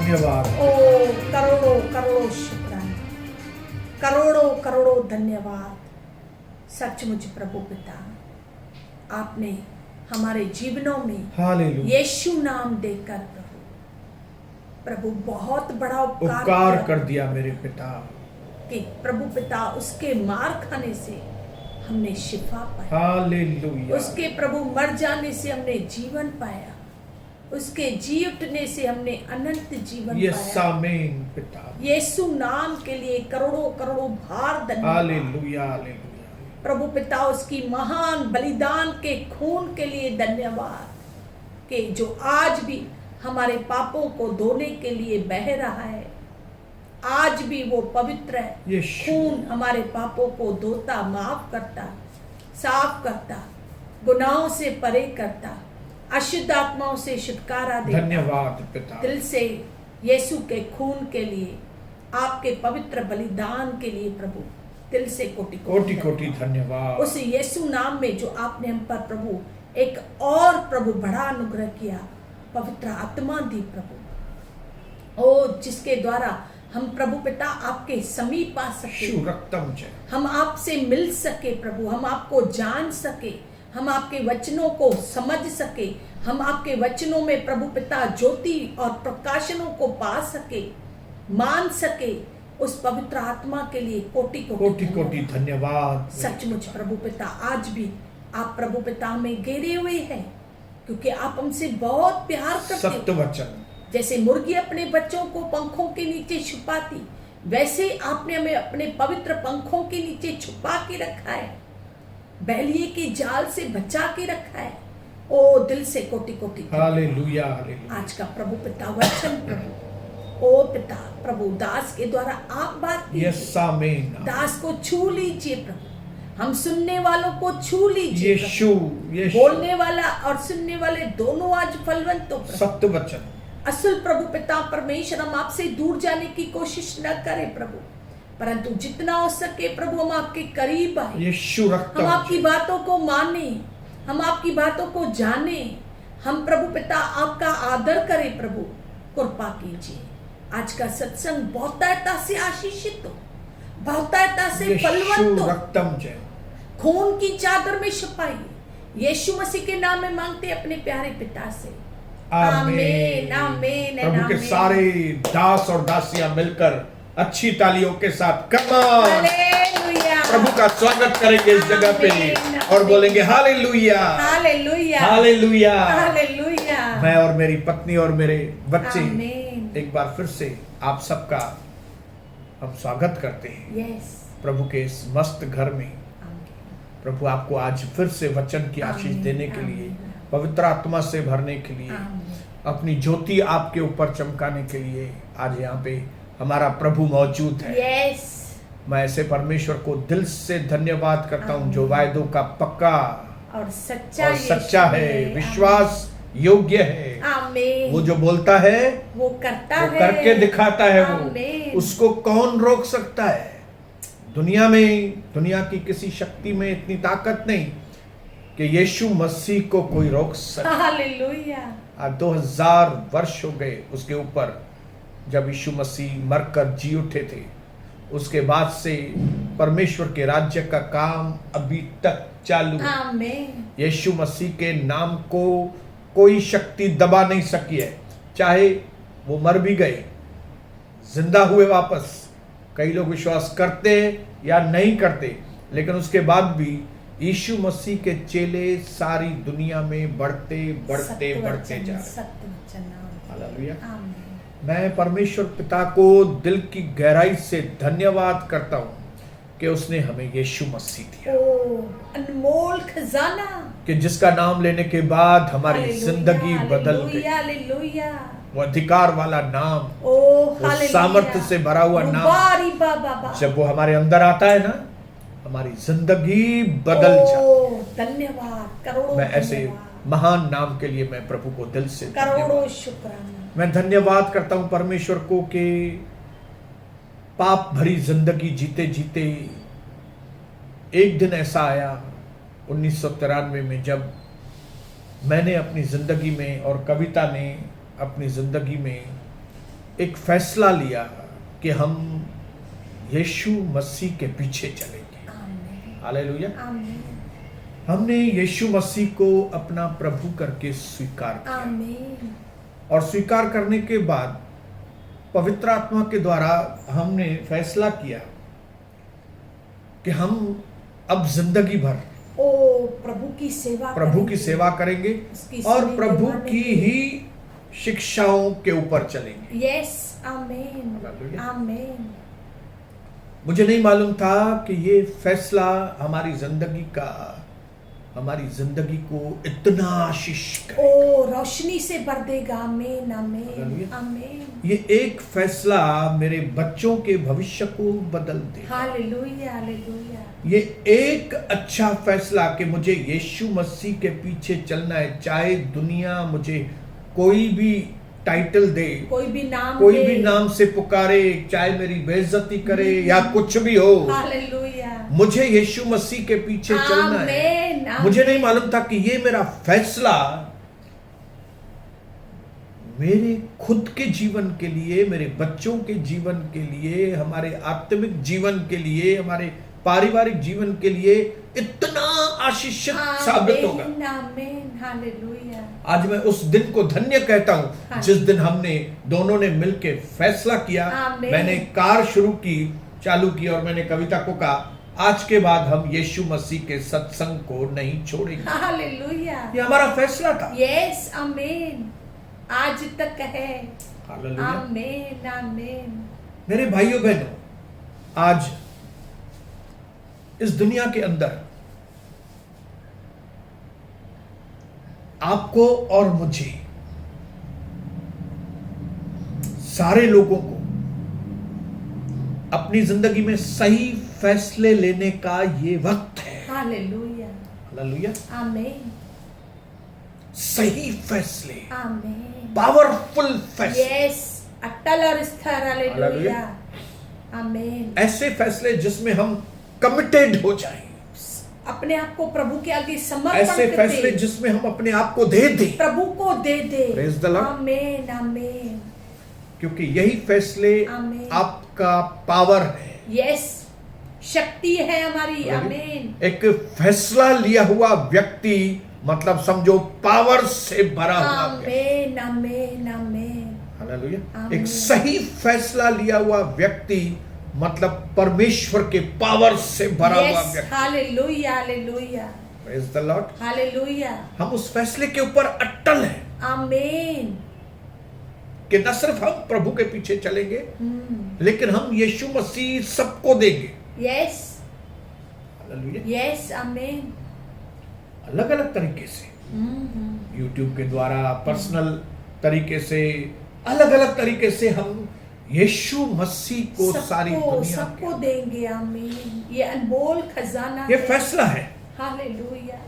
धन्यवाद। ओ करोड़ों करोड़ों शुक्राना, करोड़ों करोड़ों धन्यवाद। सचमुच प्रभु पिता, आपने हमारे जीवनों में हालेलुया। यीशु नाम देकर प्रभु बहुत बड़ा उपकार कर दिया मेरे पिता, कि प्रभु पिता उसके मार खाने से हमने शिफा पाया, हालेलुया। उसके प्रभु मर जाने से हमने जीवन पाया, उसके जी उठने से हमने अनंत जीवन यस पाया। आमीन पिता। यीशु नाम के लिए करोड़ों करोड़ों भार धन्यवाद हालेलुया हालेलुया। प्रभु पिता, उसकी महान बलिदान के खून के लिए धन्यवाद कि जो आज भी हमारे पापों को धोने के लिए बह रहा है, आज भी वो पवित्र है। यीशु। खून हमारे पापों को धोता, माफ करता, साफ करता, गुनाहों से परे करता, अशुद्ध आत्माओं से छुटकारा देता। धन्यवाद पिता। दिल से यीशु के खून के लिए, आपके पवित्र बलिदान के लिए प्रभु दिल से कोटि कोटि कोटि धन्यवाद। उस यीशु नाम में जो आपने हम पर प्रभु एक और प्रभु बड़ा अनुग्रह किया, पवित्र आत्मा दी प्रभु, ओ जिसके द्वारा हम प्रभु पिता आपके समीप आ सके, शु रक्तम च, हम आपसे मिल सके प्रभु, हम आपको जान सके, हम आपके वचनों को समझ सके, हम आपके वचनों में प्रभु पिता ज्योति और प्रकाशनों को पा सके, मान सके। उस पवित्र आत्मा के लिए कोटि कोटि कोटि धन्यवाद। सचमुच प्रभु पिता, आज भी आप प्रभु पिता में घेरे हुए हैं, क्योंकि आप हमसे बहुत प्यार करते सत्य हो। वचन। जैसे मुर्गी अपने बच्चों को पंखों के नीचे छुपाती, वैसे आपने हमें अपने पवित्र पंखों के नीचे छुपा के रखा है, बैलिए के जाल से बचा के रखा है। ओ दिल से कोटि कोटि हालेलुया हालेलुया। आज का प्रभु पिता वचन प्रभु, ओ पिता प्रभु, दास के द्वारा आप बात कीजिए, यस आमीन। दास को छू लीजिए प्रभु, हम सुनने वालों को छू लीजिए यीशु प्रभु। यीशु। बोलने वाला और सुनने वाले दोनों आज फलवंत हो प्रभु। सत्य वचन। असल प्रभु पिता परमेश्वर, हम आपसे दूर जाने की कोशिश न करें प्रभु, परंतु जितना हो सके प्रभु हम आपके करीब आए, यीशु रक्तम हम आपकी च, बातों को माने, हम आपकी बातों को जाने, हम प्रभु पिता आपका आदर करें प्रभु। कृपा कीजिए, आज का सत्संग बहुतायता से आशीषित हो, बहुतायता से फलवंत यीशु हो, रक्तम च। खून की चादर में छुपाइए। यीशु मसीह के नाम में मांगते अपने प्यारे पिता से, आमीन आमीन प्रभु के आमीन। सारे दास और दासियां मिलकर अच्छी तालियों के साथ कमान हालेलुया, प्रभु का स्वागत करेंगे इस जगह पे आमीन, और बोलेंगे हालेलुया हालेलुया, हालेलुया। हालेलुया। मैं और मेरी पत्नी और मेरे बच्चे आमीन। एक बार फिर से आप सबका हम स्वागत करते हैं यस, प्रभु के इस मस्त घर में। प्रभु आपको आज फिर से वचन की आशीष आमीन, देने के लिए, आमीन। पवित्र आत्मा से भरने के लिए, आमीन। अपनी ज्योति आपके ऊपर चमकाने के लिए आज यहाँ पे हमारा प्रभु मौजूद है। यस, मैं ऐसे परमेश्वर को दिल से धन्यवाद करता हूँ आमीन। जो वायदों का पक्का और सच्चा और सच्चा यीशु है, विश्वास योग्य है। आमीन। वो जो बोलता है वो करता वो है, करके दिखाता है। वो आमीन। उसको कौन रोक सकता है? दुनिया में, दुनिया की किसी शक्ति में इतनी ताकत नहीं कि यीशु मसीह को कोई रोक सके। हालेलुया। आज 2000 वर्ष हो गए उसके ऊपर, जब यीशु मसीह मरकर जी उठे थे। उसके बाद से परमेश्वर के राज्य का काम अभी तक चालू है। आमीन। यीशु मसीह के नाम को कोई शक्ति दबा नहीं सकी है। चाहे वो मर भी गए, जिंदा हुए वापस, कई लोग विश्वास करते या नहीं करते, लेकिन उसके बाद भी यीशु मसीह के चेले सारी दुनिया में बढ़ते बढ़ते बढ़ते जा रहे। हालेलुया। मैं परमेश्वर पिता को दिल की गहराई से धन्यवाद करता हूँ कि उसने हमें यीशु मसीह दिया, ओ अनमोल खजाना, कि जिसका नाम लेने के बाद हमारी हालेलुया, जिंदगी बदल गई। Hallelujah, hallelujah. वो अधिकार वाला नाम, ओ वो हालेलुया, सामर्थ्य से भरा हुआ नाम, रुबारी बाबा, जब वो हमारे अंदर आता है ना, हमारी जिंदगी बदल जाती है। धन्यवाद, करोड़ों मैं ऐसे धन्यवाद, महान नाम के लिए मैं प्रभु को दिल से करोड़ों धन्यवाद। शुक्राना। मैं धन्यवाद करता हूं परमेश्वर को कि पाप भरी जिंदगी जीते जीते एक दिन ऐसा आया 1993 में, जब मैंने अपनी जिंदगी में और कविता ने अपनी जिंदगी में एक फैसला लिया कि हम यीशु मसीह के पीछे चलेंगे। आमीन हालेलुया। आमीन हमने यीशु मसीह को अपना प्रभु करके स्वीकार किया आमीन और स्वीकार करने के बाद पवित्र आत्मा के द्वारा हमने फैसला किया कि हम अब जिंदगी भर ओ प्रभु की सेवा करेंगे उसकी और सुनी प्रभु निभाने की के- ही शिक्षाओं के ऊपर चलेंगे। यस आमीन हालेलुया। आमीन मुझे नहीं मालूम था कि ये फैसला हमारी जिंदगी को इतना आशीष करे। ओ रोशनी से भर देगा। आमीन आमीन हालेलुया। आमीन ये एक फैसला मेरे बच्चों के भविष्य को बदल दे। हालेलुया हालेलुया ये एक अच्छा फैसला कि मुझे यीशु मसीह के पीछे चलना है, चाहे दुनिया मुझे कोई भी टाइटल दे, कोई भी नाम से पुकारे, चाहे मेरी बेइज्जती करे या कुछ भी हो, हालेलुया मुझे यीशु मसीह के पीछे चलना है। आमीन आमीन। मुझे नहीं मालूम था कि ये मेरा फैसला मेरे खुद के जीवन के लिए, मेरे बच्चों के जीवन के लिए, हमारे आत्मिक जीवन के लिए, हमारे पारिवारिक जीवन के लिए इतना आशीषित साबित होगा। आमीन आमीन हालेलुया आज मैं उस दिन को धन्य कहता हूं हाँ। जिस दिन हमने दोनों ने मिलकर फैसला किया। आमीन। मैंने कार चालू की और मैंने कविता को कहा, आज के बाद हम यीशु मसीह के सत्संग को नहीं छोड़ेंगे। हालेलुया ये हमारा फैसला था। यस आमीन आज तक है। हालेलुया। आमीन आमीन मेरे भाइयों बहनों, आज इस दुनिया के अंदर आपको और मुझे, सारे लोगों को अपनी जिंदगी में सही फैसले लेने का ये वक्त है। Hallelujah hallelujah. आमीन सही फैसले, आमीन पावरफुल फैसले, यस अटल और स्थिर। Hallelujah hallelujah. आमीन। ऐसे फैसले जिसमें हम कमिटेड हो जाएं, अपने आप को प्रभु के आगे समर्पण ऐसे कर फैसले दे, जिसमें हम अपने आप को दे दें, प्रभु को दे दे। Praise the Lord। आमीन आमीन क्योंकि यही फैसले आमीन। आपका पावर है। यस शक्ति है हमारी। आमीन एक फैसला लिया हुआ व्यक्ति मतलब समझो पावर से भरा हुआ व्यक्ति। आमीन आमीन आमीन हालेलुया। आमीन। एक सही फैसला लिया हुआ व्यक्ति मतलब परमेश्वर के पावर से भरा हुआ यस व्यक्ति। Hallelujah hallelujah praise the Lord. Hallelujah हम उस फैसले के ऊपर अटल हैं आमीन। कि न सिर्फ हम प्रभु के पीछे चलेंगे लेकिन हम यीशु मसीह सबको देंगे। Yes hallelujah. यस आमीन। अलग अलग तरीके से यूट्यूब के द्वारा, पर्सनल तरीके से, अलग अलग तरीके से हम यीशु मसीह को सारी दुनिया सबको देंगे। आमीन। ये अनमोल खजाना ये है। फैसला है। Hallelujah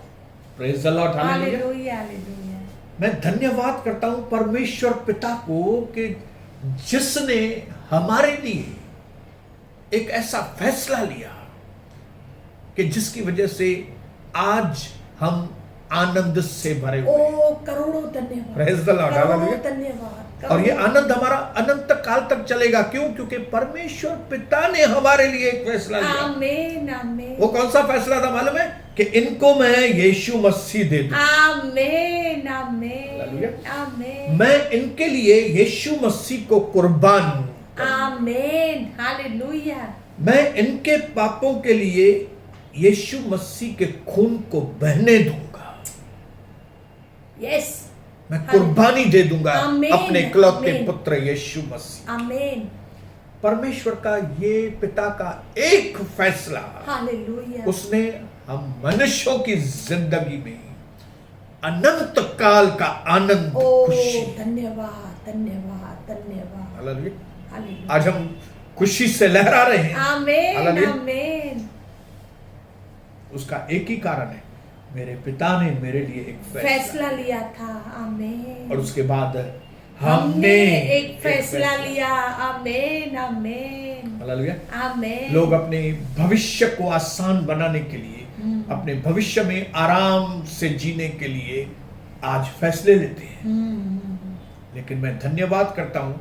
praise the Lord. Hallelujah. Hallelujah hallelujah. मैं धन्यवाद करता हूं परमेश्वर पिता को कि जिसने हमारे लिए एक ऐसा फैसला लिया कि जिसकी वजह से आज हम आनंद से भरे हुए हैं। ओ करोड़ों धन्यवाद। Praise the Lord. करोड़ों हालेलुया। धन्यवाद। और ये आनंद हमारा अनंत काल तक चलेगा। क्यों? क्योंकि परमेश्वर पिता ने हमारे लिए एक फैसला लिया। आमीन आमीन। वो कौन सा फैसला था मालूम है? कि इनको मैं यीशु मसीह दे दूं। आमीन आमीन हालेलुया। आमीन मैं इनके लिए यीशु मसीह को कुर्बान आमीन। हालेलुया। मैं इनके पापों के लिए यीशु मसीह के खून को बहने दूंगा। यस मैं कुर्बानी दे दूंगा आमीन, अपने इकलौते आमीन। पुत्र यीशु मसीह। आमीन। परमेश्वर का ये पिता का एक फैसला, हालेलुया। उसने हम मनुष्यों की जिंदगी में अनंत काल का आनंद, ओ खुशी। धन्यवाद धन्यवाद धन्यवाद। हालेलुया। हालेलुया। आज हम खुशी से लहरा रहे हैं। आमीन हालेलुया। आमीन। उसका एक ही कारण है, मेरे पिता ने मेरे लिए एक फैसला लिया था। आमीन। और उसके बाद हमने एक फैसला लिया। आमीन आमीन हालेलुया। आमीन। लोग अपने भविष्य को आसान बनाने के लिए, अपने भविष्य में आराम से जीने के लिए आज फैसले लेते हैं। लेकिन मैं धन्यवाद करता हूं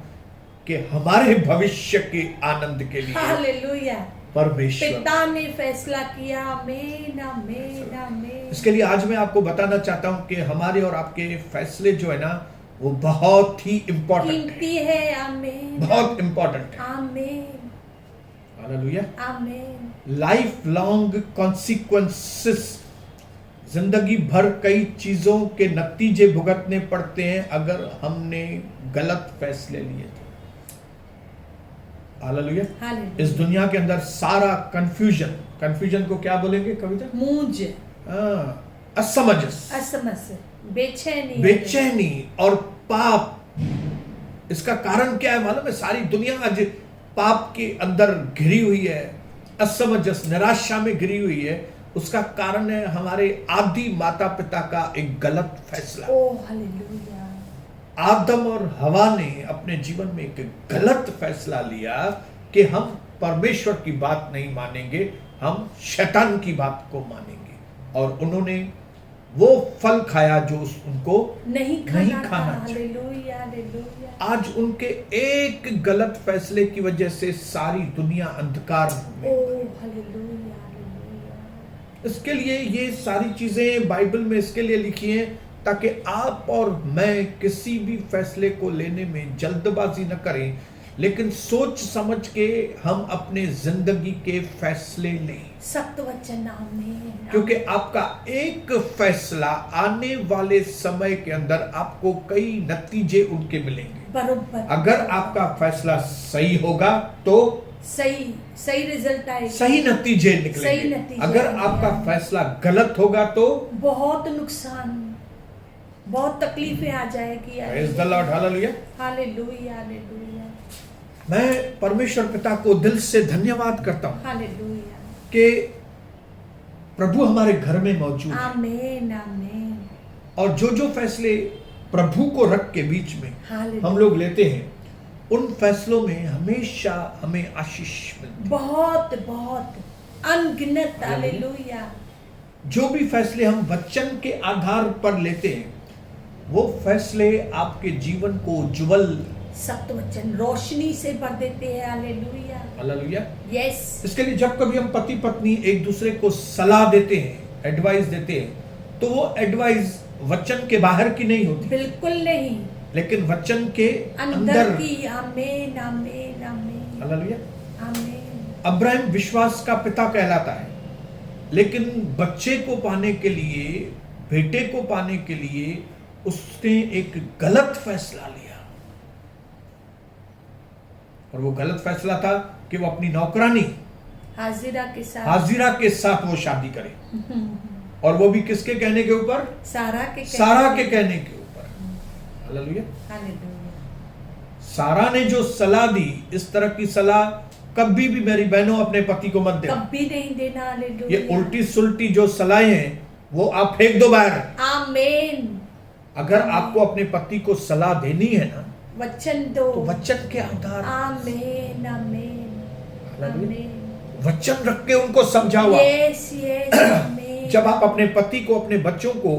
कि हमारे भविष्य के आनंद के लिए हालेलुया। परमेश्वर, पिता ने फैसला किया। आमीन, आमीन, आमीन। इसके लिए आज मैं आपको बताना चाहता हूं कि हमारे और आपके फैसले जो है ना वो बहुत ही इंपॉर्टेंट कीमती है, है। आमीन, बहुत इंपॉर्टेंट है। आमीन, हालेलुया। आमीन। लाइफ लॉन्ग कॉन्सिक्वेंसेस, जिंदगी भर कई चीजों के नतीजे भुगतने पड़ते हैं अगर हमने गलत फैसले लिए थे। हालेलुया। हालेलुया। इस दुनिया के अंदर सारा कंफ्यूजन को क्या बोलेंगे कविता? मूंज, असमंजस, असमस, बेचैनी और पाप। इसका कारण क्या है मालूम है? सारी दुनिया आज पाप के अंदर घिरी हुई है, असमंजस, निराशा में घिरी हुई है। उसका कारण है हमारे आदि माता पिता का एक गलत फैसला। ओ हालेलुया। आदम और हवा ने अपने जीवन में एक गलत फैसला लिया कि हम परमेश्वर की बात नहीं मानेंगे, हम शैतान की बात को मानेंगे, और उन्होंने वो फल खाया जो उनको नहीं खाना चाहिए। Hallelujah, hallelujah. आज उनके एक गलत फैसले की वजह से सारी दुनिया अंधकार में। ओ हालेलुया, हालेलुया। इसके लिए ये सारी चीजें बाइबल में इसके लिए लिखी हैं ताकि आप और मैं किसी भी फैसले को लेने में जल्दबाजी न करें, लेकिन सोच समझ के हम अपने जिंदगी के फैसले लें। सत्य वचन। आमीन। क्योंकि आपका एक फैसला आने वाले समय के अंदर आपको कई नतीजे उनके मिलेंगे। बरोबर। अगर आपका फैसला सही होगा तो सही रिजल्ट आएगा, सही नतीजे सही निकलेंगे। नतीजे अगर आएंगे। आपका फैसला गलत होगा तो बहुत नुकसान, बहुत तकलीफें आ जाएगी। Praise the Lord, hallelujah। Hallelujah, hallelujah, मैं परमेश्वर पिता को दिल से धन्यवाद करता हूं हालेलुया। कि प्रभु हमारे घर में मौजूद है, आमीन, आमीन। और जो जो फैसले प्रभु को रख के बीच में हालेलुया। हम लोग लेते हैं उन फैसलों में हमेशा हमें आशीष मिलती है। बहुत बहुत अनगिनत। हालेलुया। जो भी फैसले हम वचन के आधार पर लेते हैं वो फैसले आपके जीवन को उज्जवल, सत्य वचन रोशनी से भर देते हैं। Hallelujah, hallelujah. यस। इसके लिए जब कभी हम पति पत्नी एक दूसरे को सलाह देते हैं, एडवाइस देते हैं, तो वो एडवाइस वचन के बाहर की नहीं होती, बिल्कुल नहीं, लेकिन वचन के अंदर की। आमीन, आमीन, आमीन, हालेलुया। आमीन। अब्राहम विश्वास का पिता कहलाता है, लेकिन बच्चे को पाने के लिए, बेटे को पाने के लिए उसने एक गलत फैसला लिया, और वो गलत फैसला था कि वो अपनी नौकरानी हाजिरा के साथ वो शादी करे, और वो भी किसके कहने के ऊपर? सारा के कहने के ऊपर। Hallelujah, hallelujah. सारा ने जो सलाह दी, इस तरह की सलाह कभी भी मेरी बहनों अपने पति को मत देना, कभी नहीं देना। हालेलुया। ये उल्टी सुल्टी जो सलाहें हैं वो आप फेंक दो बाहर। आमीन। अगर आपको अपने पति को सलाह देनी है ना, वचन दो, तो वचन के आधार। आमीन, आमीन, आमीन। वचन रख के उनको समझाओ। यस, यस, आमीन। जब आप अपने पति को, अपने बच्चों को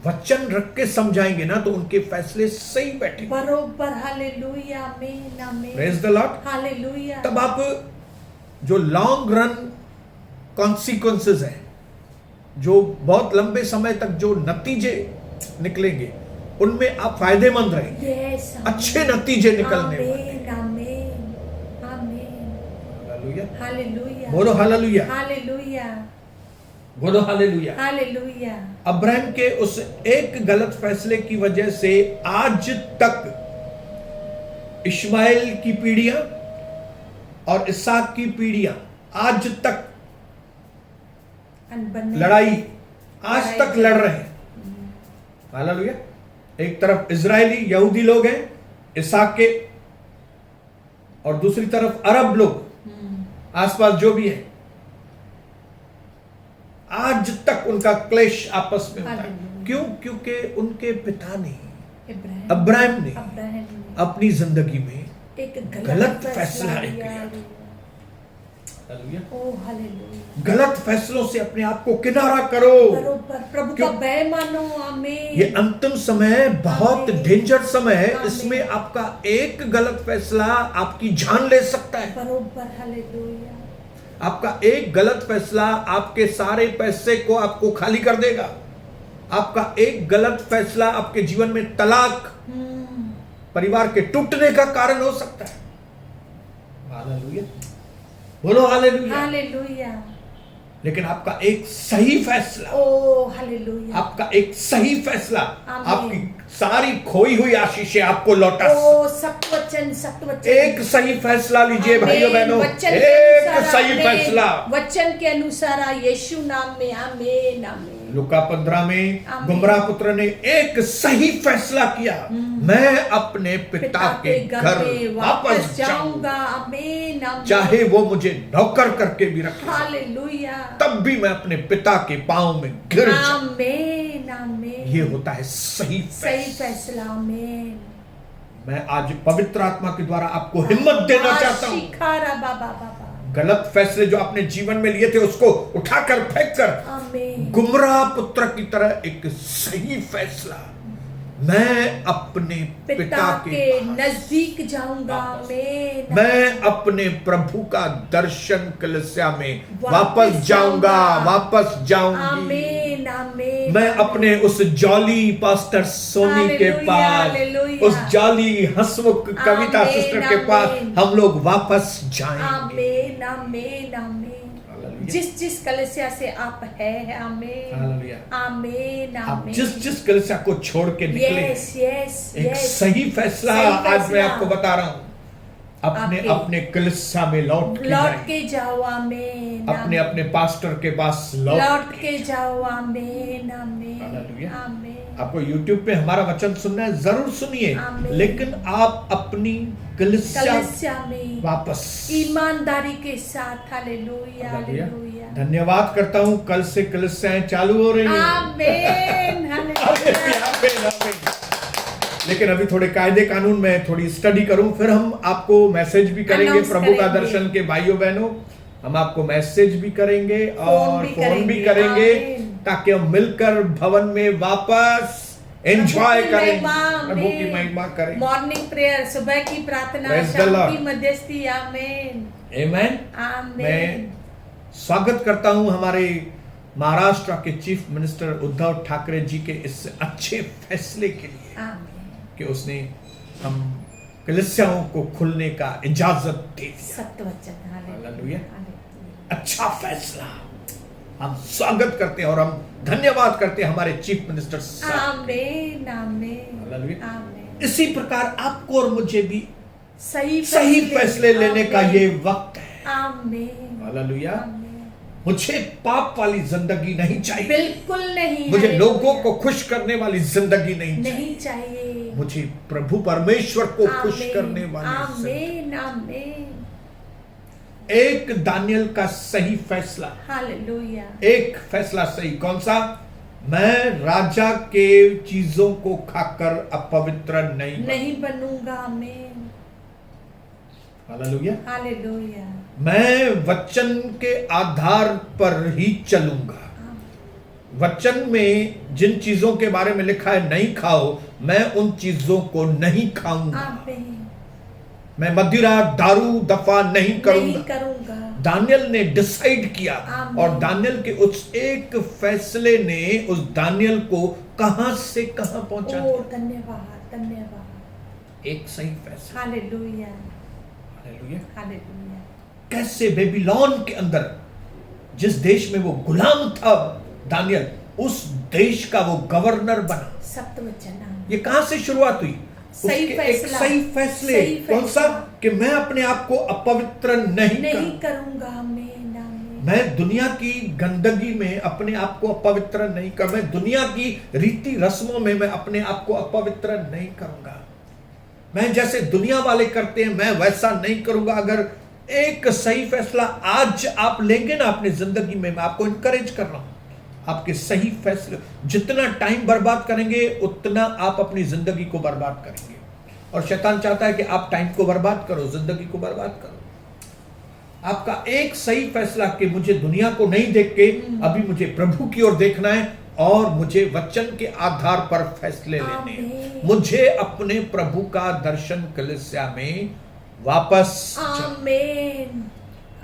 वचन रख के समझाएंगे ना, तो उनके फैसले सही बैठेंगे। बरोबर। हालेलुया, आमीन, आमीन। Praise the Lord. हालेलुया। तब आप जो लॉन्ग रन कॉन्सिक्वेंसेस हैं, जो बहुत लंबे समय तक जो नतीजे निकलेंगे, उनमें आप फायदेमंद रहेंगे। यस, अच्छे नतीजे निकलने वाले। आमीन, आमीन। Hallelujah, hallelujah. बोलो हालेलुया, हालेलुया, बोलो हालेलुया। हालेलुया। अब्राहम के उस एक गलत फैसले की वजह से आज तक इश्माएल की पीढ़ियां और इसहाक की पीढ़ियां आज तक लड़ाई आज तक लड़ रहे हैं। हालेलुया। एक तरफ इजरायली यहूदी लोग हैं इसहाक के, और दूसरी तरफ अरब लोग आसपास जो भी हैं, आज तक उनका क्लेश आपस में होता है। क्यों? क्योंकि उनके पिता ने, अब्राहम ने अपनी जिंदगी में एक गलत फैसला लिया। हालेलुया। ओ हालेलुया। गलत फैसलों से अपने आप को किनारा करो। बरोबर, प्रभु का भय मानो। आमीन। ये अंतिम समय बहुत आमीन। डेंजर समय है। आमीन। इसमें आपका एक गलत फैसला आपकी जान ले सकता है। बरोबर, हालेलुया। आपका एक गलत फैसला आपके सारे पैसे को आपको खाली कर देगा। आपका एक गलत फैसला आपके जीवन में तलाक, परिवार के टूटने का कारण हो सकता है। हालेलुया, बोलो हालेलुया। हालेलुया। लेकिन आपका एक सही फैसला, ओ हालेलुया। आपका एक सही फैसला आमीन। आपकी सारी खोई हुई आशीषें आपको लौटा। ओ सत्य वचन, सत्य वचन। एक सही फैसला लीजिए आमीन। भाइयों बहनों, वचन के एक अनुसार, सही आमीन। फैसला। वचन के अनुसार यीशु नाम में। आमीन, आमीन। लुका 15 में आमीन। गुमराह पुत्र ने एक सही फैसला किया, मैं अपने पिता के घर में वापस जाऊंगा, जाऊंगा। आमीन, आमीन। चाहे वो मुझे नौकर करके भी रखे, हालेलुया। तब भी मैं अपने पिता के पांव में गिर जाऊं। आमीन, आमीन। ये होता है सही सही फैसला। आमीन। मैं आज पवित्र आत्मा के द्वारा आपको हिम्मत देना चाहता हूं। शिखारा बाबा बाबा। गलत फैसले जो आपने जीवन में लिए थे उसको उठाकर फेंक कर आमीन। गुमराह पुत्र की तरह एक सही फैसला, मैं अपने पिता के नजदीक जाऊंगा। आमीन। मैं अपने प्रभु का दर्शन कलीसिया में वापस जाऊंगा, वापस जाऊंगी। आमीन, आमीन। मैं अपने उस जॉली पास्टर सोनी के पास, हालेलुया। उस जॉली हंसमुख कविता आमीन, सिस्टर के पास आमीन। हम लोग वापस जाएंगे। आमीन, आमीन, आमीन। जिस कलीसिया से आप हैं। आमीन, हालेलुया। आमीन, आप आमीन। जिस कलीसिया को छोड़ के निकले, यस, यस, एक यस। सही फैसला सही आज मैं फैसला। आपको बता रहा हूं, अपने आपके- अपने कलीसिया में लौट लौट के के जाओ। आमीन, अपने आमीन। अपने पास्टर के पास लौट के जाओ। आमीन, आमीन, हालेलुया। आमीन। आपको YouTube पे हमारा वचन सुनना है, जरूर सुनिए, आमीन। लेकिन आप अपनी कलीसिया कलीसिया में वापस। ईमानदारी के साथ। Hallelujah, hallelujah. हालेलुया। धन्यवाद करता हूं, कल से कलीसियाएं चालू हो रही हैं। आमीन, हालेलुया। आमीन, आमीन। लेकिन अभी थोड़े कायदे कानून में थोड़ी स्टडी करूं, फिर हम आपको मैसेज भी करेंगे। Announce प्रभु का करेंगे। दर्शन के भाइयों बहनों, हम आपको मैसेज भी करेंगे और भी फोन भी करेंगे। करेंगे, आमीन। ताकि हम मिलकर भवन में वापस एंजॉय प्रभु की करें, महिमा, प्रभु की आमीन। महिमा करें। मॉर्निंग प्रेयर, सुबह की प्रार्थना, Praise the शाम Lord। की मध्यस्थी। आमीन, आमीन। आमीन। मैं स्वागत करता हूं हमारे महाराष्ट्र के चीफ मिनिस्टर उद्धव ठाकरे जी के इस अच्छे फैसले के लिए आमीन। कि उसने हम कलीसियाओं को खुलने का इजाजत दे दिया। सत्य वचन। हालेलुया। हालेलुया। अच्छा फैसला, हम स्वागत करते हैं और हम धन्यवाद करते हैं हमारे चीफ मिनिस्टर साहब। आमीन, आमीन, हालेलुया। आमीन। इसी प्रकार आपको और मुझे भी सही सही फैसले लेने का आमीन। ये वक्त है। आमीन, हालेलुया। आमीन। मुझे पाप वाली जिंदगी नहीं चाहिए, बिल्कुल नहीं। मुझे हालेलुया। लोगों को खुश करने वाली जिंदगी नहीं चाहिए, नहीं चाहिए। मुझे प्रभु परमेश्वर को खुश आमीन, करने वाली जिंदगी। आमीन, आमीन। एक दानियल का सही फैसला, हालेलुया। एक फैसला सही, कौन सा? मैं राजा के चीजों को खाकर अपवित्र नहीं बनूंगा। आमीन, हालेलुया। हालेलुया। मैं वचन के आधार पर ही चलूंगा। वचन में जिन चीजों के बारे में लिखा है नहीं खाओ, मैं उन चीजों को नहीं खाऊंगा। आमीन। मैं मदिरा दारू दफा नहीं करूंगा। नहीं करूंगा। दानियल ने डिसाइड किया, आमीन। और दानियल के उस एक फैसले ने उस दानियल को कहां से कहां पहुंचा ओ दिया। धन्यवाद, धन्यवाद। एक सही फैसला। Hallelujah, hallelujah. हालेलुया। कैसे बेबीलोन के अंदर, जिस देश में वो गुलाम था दानियल, उस देश का वो गवर्नर बना। सत्य वचन। ये कहां से शुरुआत हुई? सही उसके एक फैसला। सही फैसले। सही कौन सा? फैसला। कि मैं अपने आप को अपवित्र नहीं नहीं करूं। करूंगा। आमीन, आमीन। मैं दुनिया की गंदगी में अपने आप को अपवित्र नहीं कर, मैं दुनिया की रीति रस्मों में मैं अपने आप को अपवित्र नहीं करूंगा। मैं जैसे दुनिया वाले करते हैं मैं वैसा नहीं करूंगा। अगर एक सही फैसला आज आप लेंगे ना अपनी जिंदगी में, मैं आपको इनकरेज कर रहा हूं, आपके सही फैसले, जितना टाइम बर्बाद करेंगे उतना आप अपनी जिंदगी को बर्बाद करेंगे। और शैतान चाहता है कि आप टाइम को बर्बाद करो, जिंदगी को बर्बाद करो। आपका एक सही फैसला कि मुझे दुनिया को नहीं देख के अभी मुझे प्रभु की ओर देखना है और मुझे वचन के आधार पर फैसले लेने हैं। मुझे अपने प्रभु का दर्शन कलीसिया में वापस आमीन।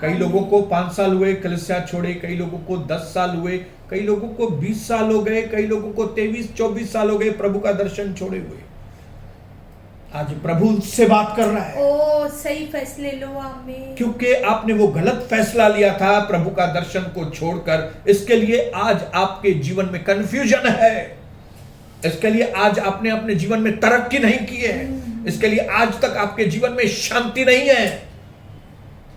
कई लोगों को 5 साल हुए कलीसिया छोड़े, कई लोगों को 10 साल हुए, कई लोगों को 20 साल हो गए, कई लोगों को 23-24 साल हो गए प्रभु का दर्शन छोड़े हुए। आज प्रभु उनसे बात कर रहा है। ओ सही फैसले लो। आमीन। क्योंकि आपने वो गलत फैसला लिया था प्रभु का दर्शन को छोड़कर, इसके लिए आज आपके जीवन में कंफ्यूजन है। इसके लिए आज आपने अपने जीवन में तरक्की नहीं की है। इसके लिए आज तक आपके जीवन में शांति नहीं है।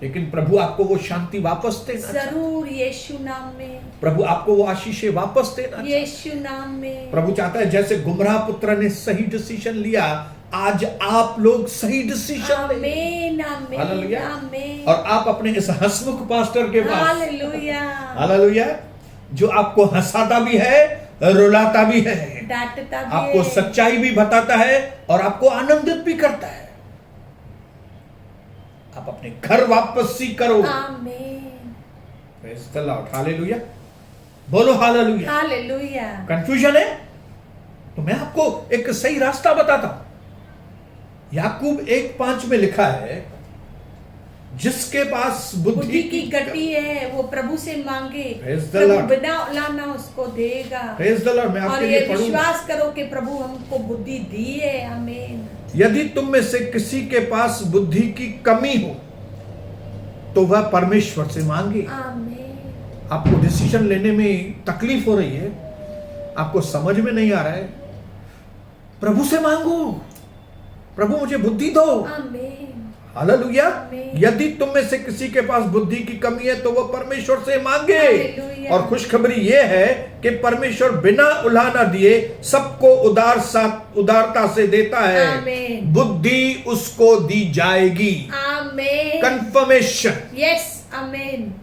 लेकिन प्रभु आपको वो शांति वापस देना जरूर यीशु नाम में। प्रभु आपको वो आशीषें वापस देना यीशु नाम में। प्रभु चाहता है जैसे गुमराह पुत्र ने सही डिसीजन लिया, आज आप लोग सही डिसीजन लें। हालेलुया। और आप अपने इस हंसमुख पास्टर के पास, हालेलुया हालेलुया, जो आपको हंसाता भी है, रुलाता भी है, डांटता भी आपको है, सच्चाई भी बताता है और आपको आनंदित भी करता है। आप अपने घर वापसी करो। आमीन। Praise the Lord. हालेलुया। बोलो हालेलुया। हालेलुया। कंफ्यूजन है तो मैं आपको एक सही रास्ता बताता हूं। याकूब 1:5 में लिखा है, जिसके पास बुद्धि की गति है वो प्रभु से मांगे, Praise the प्रभु Lord. बिना उलाना उसको देगा। Praise the Lord. मैं और आपके ये लिए पढ़ूंगा। विश्वास करो कि प्रभु हमको बुद्धि दी है। आमीन। यदि तुम में से किसी के पास बुद्धि की कमी हो तो वह परमेश्वर से मांगे। आमीन। आपको डिसीजन लेने में तकलीफ हो रही है, आपको समझ में नहीं आ रहा है, प्रभु से मांगो, प्रभु मुझे बुद्धि दो। आमीन। हालेलुया। आमीन। यदि तुम में से किसी के पास बुद्धि की कमी है तो वह परमेश्वर से मांगे। हालेलुया। और खुशखबरी यह है कि परमेश्वर बिना उलाहना दिए सबको उदारता से देता है। आमीन। बुद्धि उसको दी जाएगी। आमीन। Confirmation, yes. आमीन।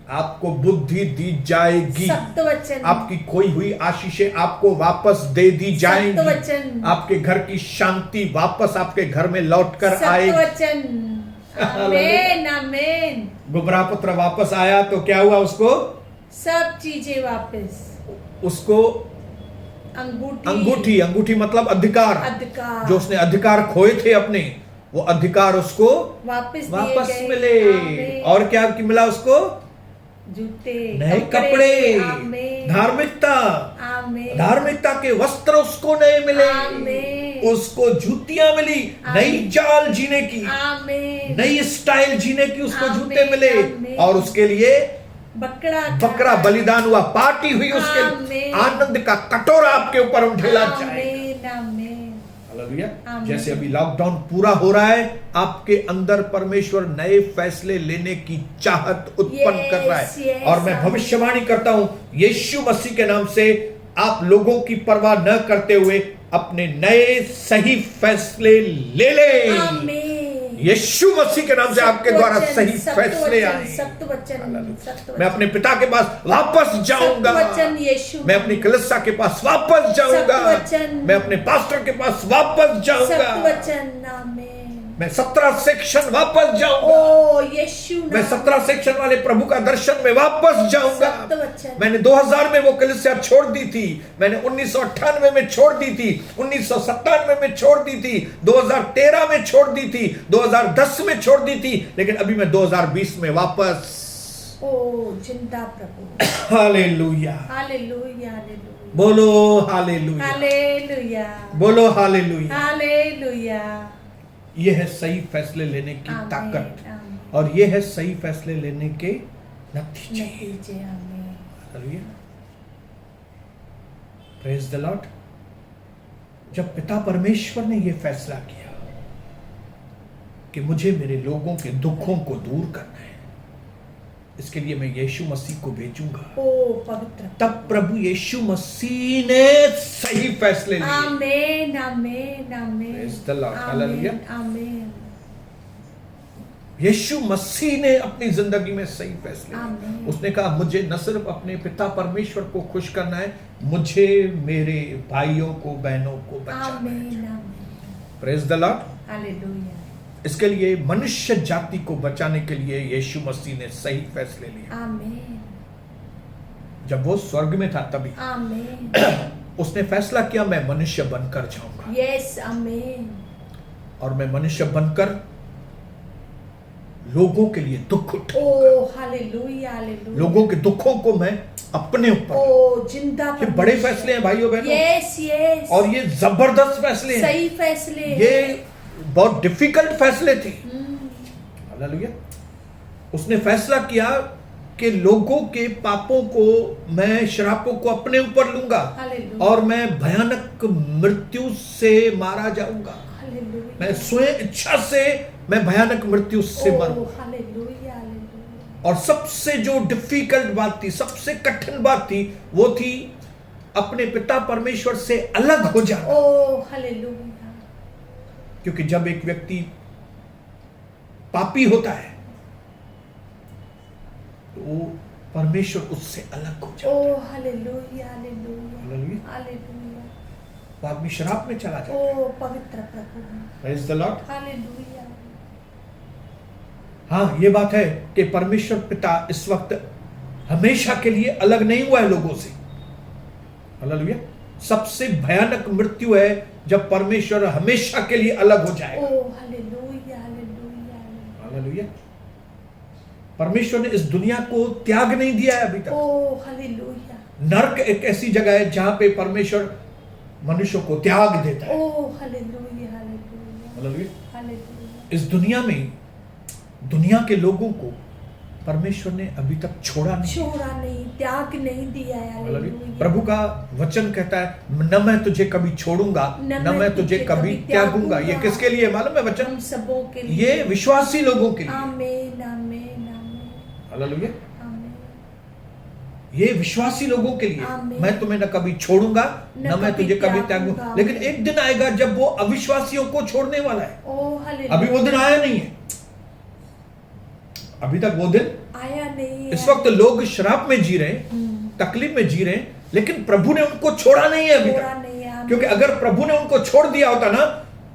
आपको बुद्धि दी जाएगी। सत्य वचन। आपकी खोई हुई आशीषें आपको वापस दे दी सत्य जाएंगी। वचन। आपके घर की शांति वापस आपके घर में लौट कर सत्य आएगी। वचन। आमीन। आमीन। गुमराह पुत्र वापस आया तो क्या हुआ उसको? सब चीजें वापस। उसको अंगूठी मतलब अधिकार, जो उसने अधिकार खोए थे अपने, वो अधिकार उसको वापस मिले। आमीन। और क्या मिला उसको? जूते, नए कपड़े, आमीन। धार्मिकता, आमीन। धार्मिकता के वस्त्र उसको नए मिले। आमीन। उसको जूतियां मिली, नई चाल जीने की, आमीन। नई स्टाइल जीने की उसको आमीन, जूते मिले। आमीन। और उसके लिए बकरा बलिदान हुआ, पार्टी हुई, उसके आमीन। आनंद का कटोरा आपके ऊपर उठेला जाए। आमीन। आमीन। हालेलुया। आमीन। जैसे अभी लॉकडाउन पूरा हो रहा है, आपके अंदर परमेश्वर नए फैसले लेने की चाहत उत्पन्न कर रहा है। yes, और मैं भविष्यवाणी करता हूं, यीशु मसीह के नाम से आप लोगों की परवाह न करते हुए अपने नए सही फैसले ले लें। आमीन। यीशु मसीह के नाम से आपके द्वारा सही फैसले आए। सत्य वचन। मैं अपने पिता के पास वापस जाऊंगा। यीशु। मैं अपनी कलीसिया के पास वापस जाऊंगा। सत्य वचन। मैं अपने पास्टर के पास वापस जाऊंगा। सत्य वचन। आमीन। मैं 17 सेक्शन वापस जाऊंगा। ओ यीशु। मैं 17 सेक्शन वाले प्रभु का दर्शन में वापस जाऊंगा। सत्य वचन। मैंने 2000 में वो कलीसिया छोड़ दी थी, मैंने 1998 में छोड़ दी थी, 1997 में छोड़ दी थी, 2013 में छोड़ दी थी, 2010 में छोड़ दी थी, लेकिन अभी मैं 2020 में वापस। ओ जिंदा प्रभु। हालेलुया। हालेलुया। हालेलुया। बोलो हालेलुया। हालेलुया। बोलो हालेलुया। हालेलुया। यह है सही फैसले लेने की आमीन, ताकत, आमीन। और यह है सही फैसले लेने के नतीजे। आमीन। हालेलुया। Praise the Lord. जब पिता परमेश्वर ने यह फैसला किया कि मुझे मेरे लोगों के दुखों को दूर करना है, इसके लिए मैं यीशु मसीह को भेजूंगा। ओ पवित्र। तब प्रभु यीशु मसीह ने सही फैसले लिए। आमीन। आमीन। आमीन। Praise the Lord. Hallelujah. आमीन। यीशु मसीह ने अपनी जिंदगी में सही फैसले लिए। आमीन। उसने कहा मुझे न सिर्फ अपने पिता परमेश्वर को खुश करना है, मुझे मेरे भाइयों को, बहनों को बचाना है। आमीन। आमीन। Praise the Lord. हालेलुया। इसके लिए मनुष्य जाति को बचाने के लिए यीशु मसीह ने सही फैसले लिए। आमीन जब वो स्वर्ग में था तभी आमीन उसने फैसला किया, मैं मनुष्य बनकर जाऊंगा यस आमीन और मैं मनुष्य बनकर लोगों के लिए दुख ओ उठाऊंगा, हालेलुया हालेलुया लोगों के दुखों को मैं अपने ऊपर। ओ जिंदा ये बड़े फैसले हैं भाइयों बहनों, यस यस और ये जबरदस्त फैसले हैं, सही फैसले ये बहुत डिफिकल्ट फैसले थे। हालेलुया। उसने फैसला किया कि लोगों के पापों को, मैं श्रापों को अपने ऊपर लूंगा हालेलुया और मैं भयानक मृत्यु से मारा जाऊंगा। हालेलुया मैं स्वयं इच्छा से मैं भयानक मृत्यु से ओ मरूं। हालेलुया हालेलुया और सबसे जो डिफिकल्ट बात थी, सबसे कठिन बात थी, वो थी अपने पिता परमेश्वर से अलग हो जाना। ओ हालेलुया क्योंकि जब एक व्यक्ति पापी होता है तो वो परमेश्वर उससे अलग हो जाता ओ है। Hallelujah hallelujah hallelujah. हालेलुया वो आदमी शराब में चला जाता है। ओ पवित्र प्रभु प्रेज़ द लॉर्ड। हालेलुया हाँ, ये बात है कि परमेश्वर पिता इस वक्त हमेशा के लिए अलग नहीं हुआ है लोगों से। हालेलुया। सबसे भयानक मृत्यु है जब परमेश्वर हमेशा के लिए अलग हो जाए। ओ हालेलुया हालेलुया हालेलुया। परमेश्वर ने इस दुनिया को त्याग नहीं दिया है अभी तक। ओ हालेलुया नर्क एक ऐसी जगह है जहां पे परमेश्वर मनुष्य को त्याग देता है। ओ हालेलुया हालेलुया हालेलुया। हालेलुया इस दुनिया में दुनिया के लोगों को परमेश्वर ने अभी तक छोड़ा नहीं। छोड़ा नहीं, त्याग नहीं दिया है। हालेलुया। हालेलुया प्रभु का वचन कहता है, न मैं तुझे कभी छोड़ूंगा, न मैं तुझे कभी त्यागूंगा। ये किसके लिए मालूम है वचन? हम सबों के लिए। ये विश्वासी लोगों के लिए। आमीन आमीन आमीन हालेलुया। आमीन ये विश्वासी लोगों के लिए। आमीन। मैं तुम्हें न कभी छोड़ूंगा, न मैं तुझे कभी त्यागूंगा। त्यागूंगा। लेकिन एक दिन आएगा जब वो अविश्वासियों को छोड़ने वाला है। ओ हालेलुया अभी वो दिन आया नहीं है, अभी तक वो दिन आया नहीं। इस वक्त लोग शराब में जी रहे हैं, तकलीफ में जी रहे हैं, लेकिन प्रभु ने उनको छोड़ा नहीं है अभी छोड़ा तक। नहीं है। क्योंकि अगर प्रभु ने उनको छोड़ दिया होता ना,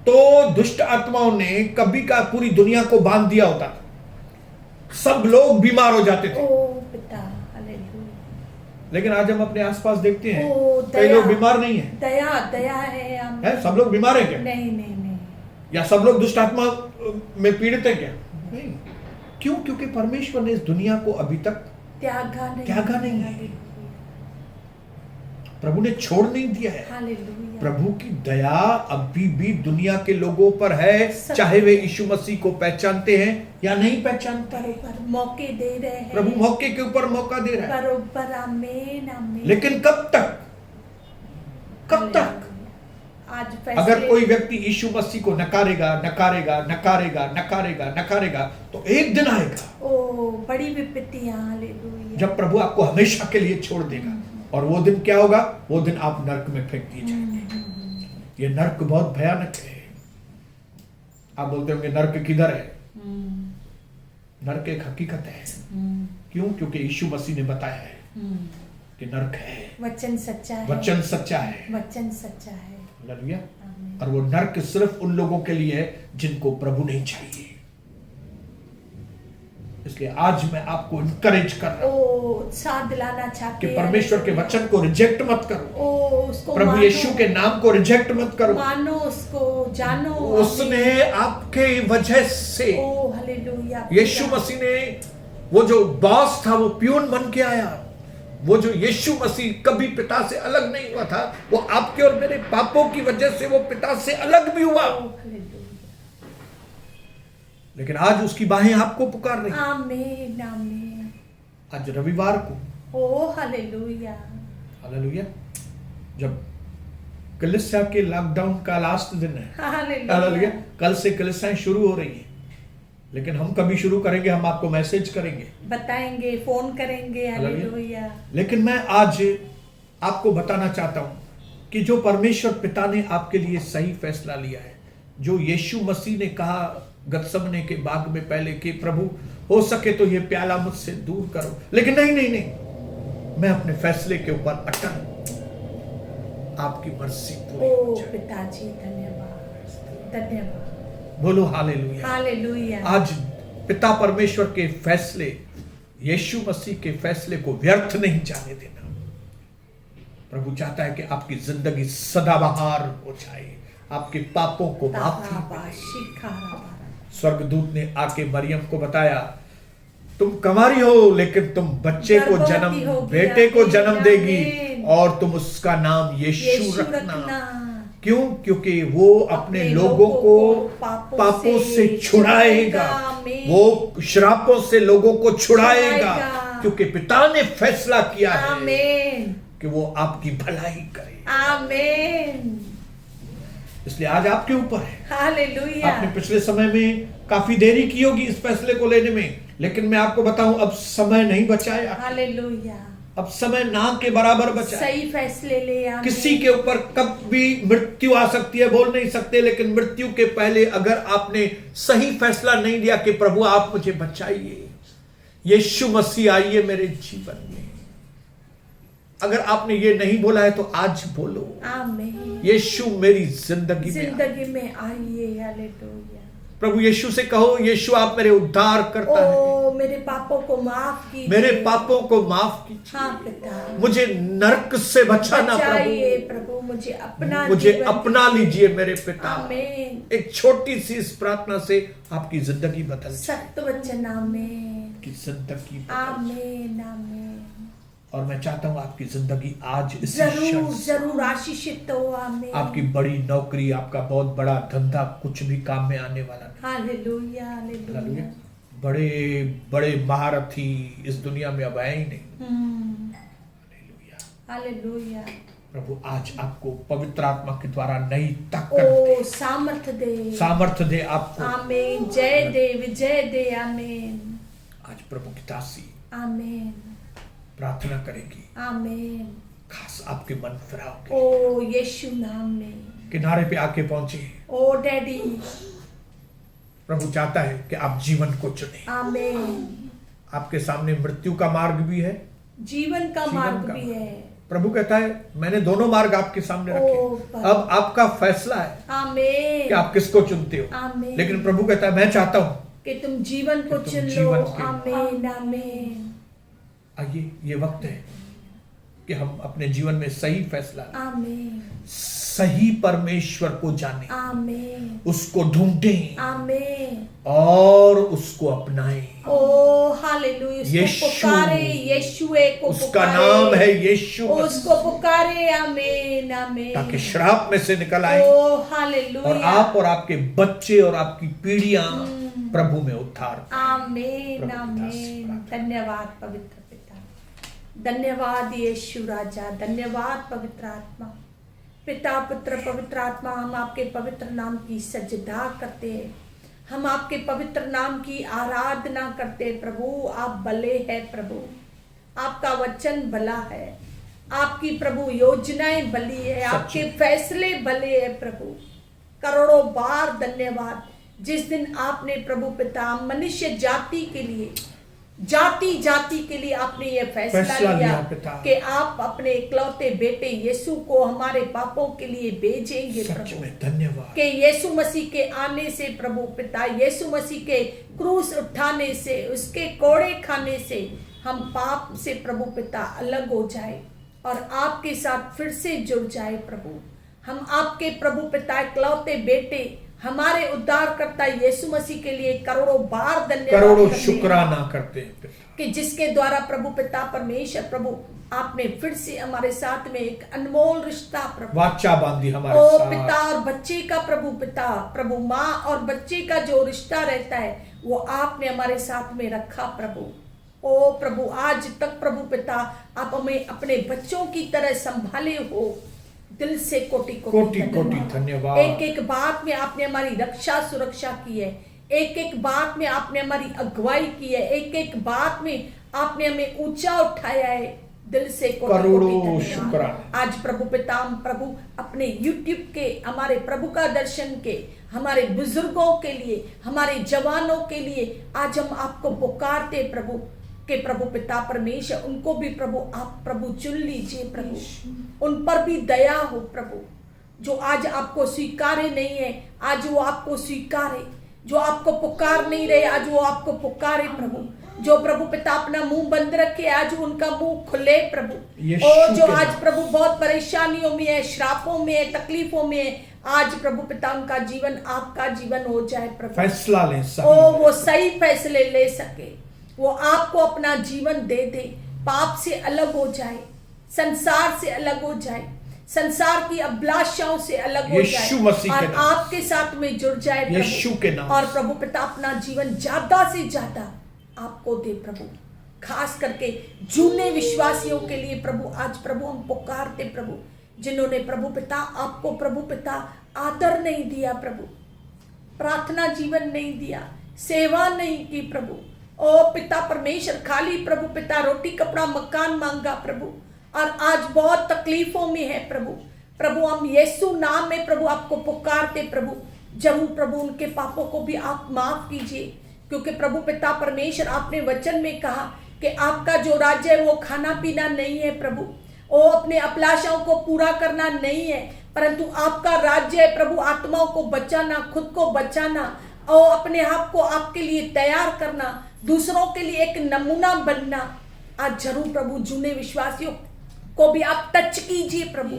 तो दुष्ट आत्माओं ने कभी का पूरी दुनिया को बांध दिया होता, सब लोग बीमार हो जाते थे। ओ पिता हालेलुया। लेकिन आज हम अपने आसपास देखते हैं ओ, कई दया। लोग बीमार नहीं है। दया दया है आमीन। है सब लोग बीमार है क्या? नहीं नहीं नहीं या सब लोग दुष्ट आत्मा में पीड़ित है क्या? नहीं। क्यों? क्योंकि परमेश्वर ने इस दुनिया को अभी तक त्यागा नहीं नहीं है। प्रभु ने छोड़ नहीं दिया है। हालेलुया प्रभु की दया अभी भी दुनिया के लोगों पर है, चाहे वे यीशु मसीह को पहचानते हैं या नहीं पहचानते। बरोबर मौके दे रहे हैं। प्रभु मौके के ऊपर मौका दे रहा है। बरोबर आमीन आमीन। लेकिन कब तक? कब तक? आज अगर कोई व्यक्ति यीशु मसीह को नकारेगा नकारेगा नकारेगा नकारेगा नकारेगा, तो एक दिन आएगा ओ बड़ी विपत्तियां हालेलुया जब प्रभु आपको हमेशा के लिए छोड़ देगा। और वो दिन क्या होगा? वो दिन आप नर्क में फेंक दिए जाएंगे। ये नर्क बहुत भयानक है। आप बोलते होंगे नर्क किधर है? नर्क एक हकीकत है। क्यों? क्योंकि यीशु मसीह ने बताया है कि नर्क है। वचन सच्चा है। वचन सच्चा है। वचन सच्चा है। हालेलुया। आमीन। और वो नर्क सिर्फ उन लोगों के लिए है जिनको प्रभु नहीं चाहिए। इसलिए आज मैं आपको इनकरेज कर रहा हूं ओ उत्साह दिलाना चाहते कि परमेश्वर के वचन को रिजेक्ट मत करो। ओ उसको प्रभु मानो, यीशु के नाम को रिजेक्ट मत करो। मानो उसको, जानो। उसने आपके वजह से, ओ हालेलुया यीशु मसीह ने, वो जो बॉस था वो प्यून बन के आया। वो जो यीशु मसीह कभी पिता से अलग नहीं हुआ था, वो आपके और मेरे पापों की वजह से वो पिता से अलग भी हुआ। ओ हालेलुया लेकिन आज उसकी बाहें आपको पुकार रही। आमीन आमीन। आज रविवार को, ओ हालेलुया हालेलुया, जब कलीसिया के लॉकडाउन का लास्ट दिन है, हालेलुया, हालेलुया कल से कलीसियाएं शुरू हो रही हैं। लेकिन हम कभी शुरू करेंगे, हम आपको मैसेज करेंगे, बताएंगे, फोन करेंगे। हालेलुया। लेकिन मैं आज आपको बताना चाहता हूं कि जो परमेश्वर पिता ने आपके लिए सही फैसला लिया है, जो यीशु मसीह ने कहा गतसमने के बाग में पहले कि प्रभु हो सके तो ये प्याला मुझसे दूर करो, लेकिन नहीं नहीं नहीं, मैं अपने फैसले के ऊपर अटल, आपकी मर्जी पूरी हो ओ जाए। पिताजी धन्यवाद धन्यवाद। बोलो हालेलुया। हालेलुया। आज पिता परमेश्वर के फैसले, यीशु मसीह के फैसले को व्यर्थ नहीं जाने देना। प्रभु चाहता है कि आपकी जिंदगी सदाबहार हो जाए, आपके पापों को माफी मिले। स्वर्गदूत ने आके मरियम को बताया, तुम कुंवारी हो लेकिन तुम बच्चे को जन्म, बेटे को जन्म देगी और तुम उसका नाम यीशु रखना। क्यों? क्योंकि वो अपने लोगों को पापों से छुड़ाएगा, वो श्रापों से लोगों को छुड़ाएगा, क्योंकि पिता ने फैसला किया है कि वो आपकी भलाई करे। आमीन। इसलिए आज आपके ऊपर है। हालेलुया। आपने पिछले समय में काफी देरी की होगी इस फैसले को लेने में, लेकिन मैं आपको बताऊं अब समय नहीं बचा है। हालेलुया। अब समय ना के बराबर बचा है। सही फैसले ले। आमीन। किसी के ऊपर कब भी मृत्यु आ सकती है, बोल नहीं सकते, लेकिन मृत्यु के पहले अगर आपने सही फैसला नहीं लिया कि प्रभु आप मुझे बचाइए, यीशु मसीह आइए मेरे जीवन में, अगर आपने ये नहीं बोला है तो आज बोलो, आमीन। यीशु मेरी जिंदगी में आइए। हालेलुया। प्रभु यीशु से कहो, यीशु आप मेरे उद्धार करता है, मेरे पापों को माफ कीजिए, मेरे पापों को माफ कीजिए। हाँ पिता, मुझे नरक से बचाना प्रभु, मुझे अपना लीजिए मेरे पिता। आमीन। एक छोटी सी इस प्रार्थना से आपकी जिंदगी बदल सत्य वचन। आमीन। की जिंदगी। आमीन। आमीन। और मैं चाहता हूँ आपकी जिंदगी आज इस जरूर आशीषित हो। आमीन। आपकी बड़ी नौकरी, आपका बहुत बड़ा धंधा कुछ भी काम में आने वाला नहीं। हालेलुया। हालेलुया। बड़े बड़े महारथी इस दुनिया में अब आए ही नहीं। हालेलुया। हालेलुया। प्रभु आज आपको पवित्र आत्मा के द्वारा नई ताकत, सामर्थ्य दे आपको। आमीन। जय दे, विजय दे। आमीन। आज प्रभु की दासी आमीन प्रार्थना करेगी। आमीन। खास आपके मन फिराओगे। ओ यीशु नाम में किनारे पे आके पहुंचे। ओ डैडी, प्रभु चाहता है कि आप जीवन को चुने। आमीन। आपके सामने मृत्यु का मार्ग भी है, जीवन का मार्ग भी है। प्रभु कहता है मैंने दोनों मार्ग आपके सामने रखे, अब आपका फैसला है। आमीन। कि आप किसको चुनते हो। आमीन। लेकिन प्रभु कहता है मैं चाहता हूं कि तुम जीवन को चुन लो। आमीन। आमीन। आइए, ये वक्त है कि हम अपने जीवन में सही फैसला, आमीन, सही परमेश्वर को जाने, आमीन, उसको ढूंढें, आमीन, और उसको अपनाएं। ओ हालेलुया। यीशु पुकारे, यीशुए को उसका नाम है यीशु, उसको पुकारे। आमीन। आमीन। ताकि श्राप में से निकल आए। ओ हालेलुया। और आप और आपके बच्चे और आपकी पीढ़ियां प्रभु में उद्धार। आमीन। आमीन। धन्यवाद पवित्र पिता, धन्यवाद यीशु राजा, धन्यवाद पवित्र आत्मा। पिता, पुत्र, पवित्र आत्मा, हम आपके पवित्र नाम की सजदा करते हैं, हम आपके पवित्र नाम की आराधना करते हैं। प्रभु आप भले हैं, प्रभु आपका वचन भला है, आपकी प्रभु योजनाएं भली है, आपके फैसले भले है। प्रभु करोड़ों बार धन्यवाद, जिस दिन आपने प्रभु पिता मनुष्य जाति के लिए, जाति जाति के लिए आपने ये फैसला लिया कि आप अपने इकलौते बेटे यीशु को हमारे पापों के लिए भेजेंगे। सच में धन्यवाद कि यीशु मसीह के आने से प्रभु पिता, यीशु मसीह के क्रूस उठाने से, उसके कोड़े खाने से हम पाप से प्रभु पिता अलग हो जाए और आपके साथ फिर से जुड़ जाए। प्रभु हम आपके प्रभु पिता इकलौते बेटे, हमारे उद्धारकर्ता यीशु मसीह के लिए करोड़ों बार धन्यवाद, करोड़ों शुक्राना करते हैं कि जिसके द्वारा प्रभु पिता परमेश्वर प्रभु आपने फिर से हमारे साथ में एक अनमोल रिश्ता प्रभु वाचा बांधी हमारे साथ। पिता और बच्चे का प्रभु पिता, प्रभु माँ और बच्चे का जो रिश्ता रहता है वो आपने हमारे साथ में रखा। प्रभु ओ प्रभु आज तक प्रभु पिता आप हमें अपने बच्चों की तरह संभाले हो। दिल से कोटि कोटि धन्यवाद। एक एक बात में आपने हमारी रक्षा सुरक्षा की है, एक एक बात में आपने हमारी अगुवाई की है, एक एक बात में आपने हमें ऊंचा उठाया है। दिल से करोड़ों शुक्राना। आज प्रभु पिता हम प्रभु अपने YouTube के हमारे प्रभु का दर्शन के, हमारे बुजुर्गों के लिए, हमारे जवानों के लिए आज हम आपको पुकारते प्रभु के प्रभु पिता परमेश्वर उनको भी प्रभु आप प्रभु चुन लीजिए। प्रभु उन पर भी दया हो, प्रभु जो आज आपको स्वीकार्य नहीं है, आज वो आपको स्वीकारे। जो आपको पुकार नहीं रहे, आज वो आपको पुकारे प्रभु। जो प्रभु पिता अपना मुंह बंद रखे, आज उनका मुंह खुले प्रभु। और जो आज प्रभु बहुत परेशानियों में है, श्रापों में है, तकलीफों में है, आज प्रभु पिता उनका जीवन आपका जीवन हो जाए प्रभु। फैसला ले वो सही फैसले ले सके, वो आपको अपना जीवन दे दे, पाप से अलग हो जाए, संसार से अलग हो जाए, संसार की अभिलाषाओं से अलग हो जाए और आपके साथ में जुड़ जाए यीशु के नाम। और प्रभु पिता अपना जीवन ज्यादा से ज्यादा आपको दे प्रभु। खास करके जूने विश्वासियों के लिए प्रभु आज प्रभु हम पुकारते प्रभु, जिन्होंने प्रभु पिता आपको प्रभु पिता आदर नहीं दिया प्रभु, प्रार्थना जीवन नहीं दिया, सेवा नहीं की प्रभु। ओ पिता परमेश्वर, खाली प्रभु पिता रोटी कपड़ा मकान मांगा प्रभु, और आज बहुत तकलीफों में है प्रभु। प्रभु हम यीशु नाम में प्रभु आपको पुकारते प्रभु, जरूर प्रभु उनके पापों को भी आप माफ कीजिए, क्योंकि प्रभु पिता परमेश्वर आपने वचन में कहा कि आपका जो राज्य है वो खाना पीना नहीं है प्रभु, वो अपने अभिलाषाओं को पूरा करना नहीं है, परंतु आपका राज्य है प्रभु आत्माओं को बचाना, खुद को बचाना और अपने आप को आपके लिए तैयार करना, दूसरों के लिए एक नमूना बनना। आज जरूर प्रभु जूने विश्वासियों को भी आप टच कीजिए प्रभु,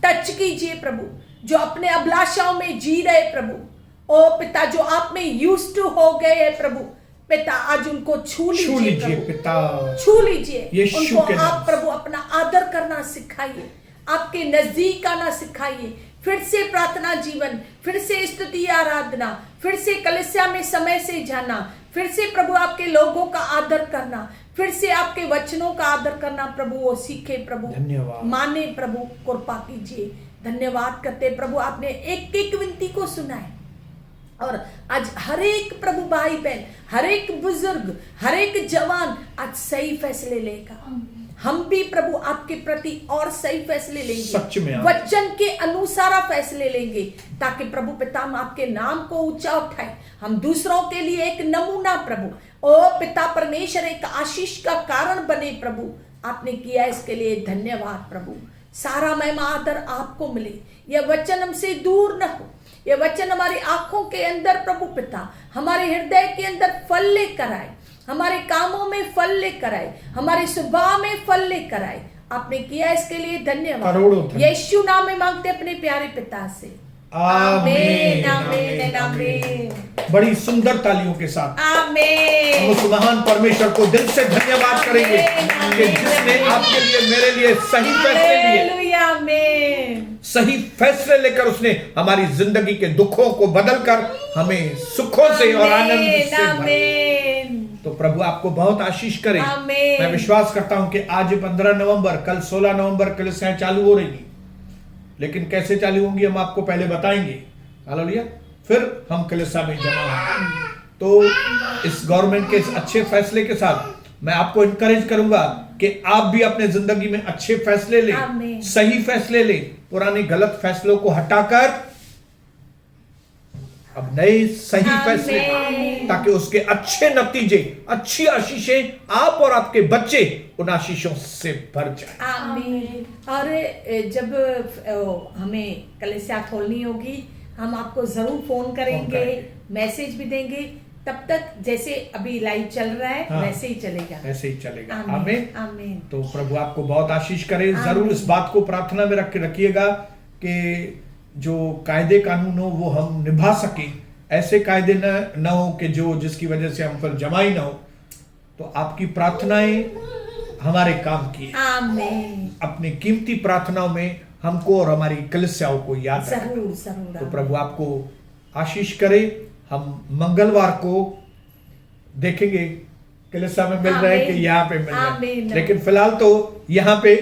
टच कीजिए प्रभु, जो अपने अभिलाषाओं में जी रहे प्रभु। ओ पिता, जो आप में यूज्ड टू हो गए हैं प्रभु पिता, आज उनको छू लीजिए पिता, छू लीजिए उनको। आप प्रभु अपना आदर करना सिखाइए, आपके नजदीक आना सिखाइए, फिर से प्रार्थना जीवन, फिर से स्तुति आराधना, फिर से कलीसिया में समय से जाना, फिर से प्रभु आपके लोगों का आदर करना, फिर से आपके वचनों का आदर करना प्रभु वो सीखे प्रभु, धन्यवाद माने प्रभु, कृपा कीजिए। धन्यवाद करते प्रभु, आपने एक एक विनती को सुना है और आज हर एक प्रभु भाई बहन, हर एक बुजुर्ग, हर एक जवान आज सही फैसले लेगा। हम भी प्रभु आपके प्रति और सही फैसले लेंगे, सच में वचन के अनुसार फैसले लेंगे, ताकि प्रभु पिता हम आपके नाम को ऊंचा उठाए, हम दूसरों के लिए एक नमूना प्रभु, ओ पिता परमेश्वर एक आशीष का कारण बने प्रभु। आपने किया इसके लिए धन्यवाद प्रभु। सारा महिमा आदर आपको मिले, यह वचन हमसे दूर न हो, यह वचन हमारी आंखों के अंदर प्रभु पिता, हमारे हृदय के अंदर फल लेकर आए, हमारे कामों में फल लेकर आए, हमारे स्वभाव में फल लेकर आए। आपने किया इसके लिए धन्यवाद। यीशु नाम में मांगते अपने प्यारे पिता से, आमीन आमीन आमीन। बड़ी सुंदर तालियों के साथ आमीन। हम उस महान परमेश्वर को दिल से धन्यवाद करेंगे कि जिसने आपके लिए मेरे लिए सही फैसले लिए, आमीन, सही फैसले लेकर उसने हमारी जिंदगी के दुखों को बदलकर हमें सुखों से और आनंद से भरा। तो प्रभु आपको बहुत आशीष करे। मैं विश्वास करता हूं कि आज 15 नवंबर, कल 16 नवंबर कलीसियाएं चालू हो रही, लेकिन कैसे चालू होंगी हम आपको पहले बताएंगे। हालेलुया। फिर हम कलीसिया में जमा होंगे। तो इस गवर्नमेंट के इस अच्छे फैसले के साथ मैं आपको इनकरेज करूंगा कि आप भी अपने जिंदगी में अच्छे फैसले लें, सही फैसले लें, पुराने गलत फैसलों को हटाकर अब नए सही फैसले, ताकि उसके अच्छे नतीजे, अच्छी आशीषें आप और आपके बच्चे उन आशीषों से भर जाए। आमीन। और जब हमें कलीसिया खोलनी होगी, हम आपको जरूर फोन करेंगे, मैसेज भी देंगे। तब तक जैसे अभी लाइव चल रहा है वैसे ही चलेगा, ऐसे ही चलेगा। आमीन आमीन। तो प्रभु आपको बहुत आशीष करे। जरूर इस बात को प्रार्थना में रखिएगा कि जो कायदे कानून हो वो हम निभा सके, ऐसे कायदे न हो कि जिसकी वजह से हम फिर जमाई ना हो। तो आपकी प्रार्थनाएं हमारे काम की, आमीन। अपनी कीमती प्रार्थनाओं में हमको और हमारी कलीसियाओं को याद रखें। जरूर। तो प्रभु आपको आशीष करे। हम मंगलवार को देखेंगे कलीसिया में मिल रहे हैं कि यहाँ पे मिल रहे हैं, लेकिन फिलहाल तो यहाँ पे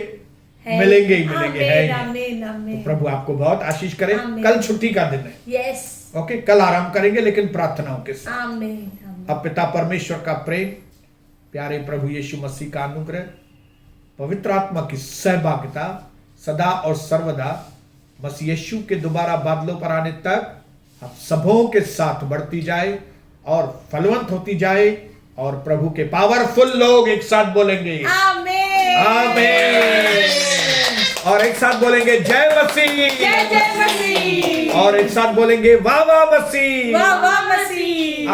मिलेंगे ही मिलेंगे, है। तो प्रभु आपको बहुत आशीष करे। कल छुट्टी का दिन है, यस, ओके, कल आराम करेंगे लेकिन प्रार्थनाओं के साथ। आमीन। अब पिता परमेश्वर का प्रेम, प्यारे प्रभु यीशु मसीह का अनुग्रह, पवित्र आत्मा की सहभागिता सदा और सर्वदा मसीह यीशु के दोबारा बादलों पर आने तक आप सबों के साथ बढ़ती जाए और फलवंत होती जाए। और प्रभु के पावरफुल लोग एक साथ बोलेंगे आमीन आमीन। और एक साथ बोलेंगे जय मसीह। जय जय मसीह। और एक साथ बोलेंगे वाह वाह मसीह। वाह वाह मसीह।